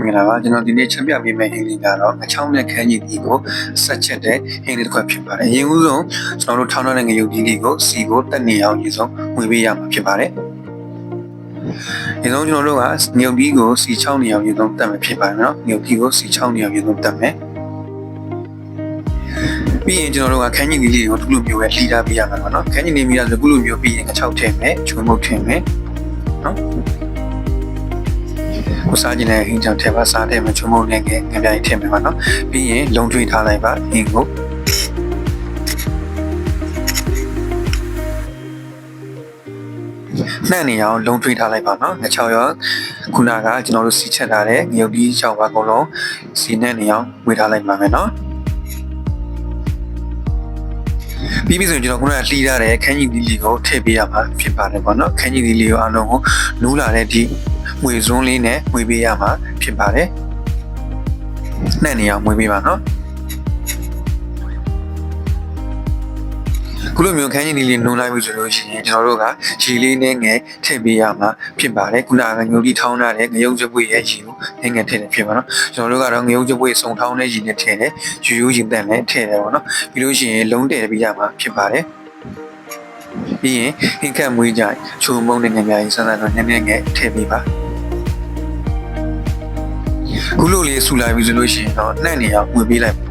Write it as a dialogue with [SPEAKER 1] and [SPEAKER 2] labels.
[SPEAKER 1] မင်္ဂလာပါကျွန်တော်ဒီနေ့ချက်ပြပေးမယ့်ဟင်းလေးကတော့ငချောင်းနဲ့ခန်းကြီးဒီကိုဆက်ချက်တဲ့ဟင်းလေးတစ်ခွက်ဖြစ်ပါတယ်။ရင်ဦးဆုံးကျွန်တော်တို့ထောင်းထားတဲ့ငရုတ်ကြီးလေးကိုစီကိုတက်နေအောင်ရေဆုံးဝင်ပေးရမှာဖြစ်ပါတယ်။ဒီဆုံးကျွန်တော်တို့ကငရုတ်ကြီးကိုစီချောင်းနေအောင်ရေဆုံးတက်မယ်ဖြစ်ပါတယ်နော်။ငရုတ်ကြီးကိုစီချောင်းနေအောင်ရေဆုံးတက်မယ်။ပြီးရင်ကျွန်တော်တို့ကခန်းကြီးလေးကိုဒီလိုမျိုးပဲလှီထားပေးရမှာပေါ့နော်။ခန်းကြီးလေးမိသားစုခုလိုမျိုးပြီးရင်ငချောက်ထည့်မယ်၊ချုံမုတ်ထည့်မယ်နော်။ကိုစားခြင်းနဲ့ဟင်းချောင်းထည့်ပါစားတဲ့မချုံမုံနဲ့ငပြိုင်ထည့်မယ်ပါနော်ပြီးရင်လုံထွေးထားလိုက်ပါဟင်းကိုနှံ့နေအောင်လုံထွေးထားလိုက်ပါနော်ငချောင်းရောခုနကကျွန်တော်တို့စီချက်ထားတဲ့ငရုတ်ကြီးချောင်းပါအကုန်လုံးစီနဲ့နေအောင်ဝေထားလိုက်ပါမယ်နော်ပြီးပြီဆိုရင်ကျွန်တော်ခုနကလှီးထားတဲ့ခန်းကြီးသီးလေးကိုထည့်ပေးရမှာဖြစ်ပါတယ်ပေါ့နော်ခန်းကြီးသီးလေးကိုအားလုံးကိုနူးလာတဲ့ဒီငွေစွန်းလေးနဲ့ငွေပေးရမှာဖြစ်ပါတယ်နှံ့နေအောင်ငွေပေးပါနော်ခုလိုမျိုးခန်းကြီးလေးနုံလိုက်ပြီဆိုလို့ရှိရင်ကျွန်တော်တို့ကရေလေးနဲ့ငယ်ထည့်ပေးရမှာဖြစ်ပါတယ်ခုနကငုတ်ဒီထောင်းထားတဲ့ငရုတ်စပွေရဲ့ရေကိုငယ်ထည့်တယ်ဖြစ်ပါနော်ကျွန်တော်တို့ကတော့ငရုတ်စပွေစုံထောင်းတဲ့ရေနဲ့ထည့်တယ်ယူယူရင်တန်နဲ့ထည့်တယ်ပေါ့နော်ပြီးလို့ရှိရင်လုံးတည့်ပေးရမှာဖြစ်ပါတယ်ပြီးရင်ဟင်းခတ်မွေးကြချုံမုံနဲ့ငယ်များရေးစမ်းတော့နည်းနည်းငယ်ထည့်ပေးပါခုလိုလေးဆူလိုက်ပြီဆိုလို့ရှိရင်တော့နှံ့နေအောင်ဝင်ပေးလိုက်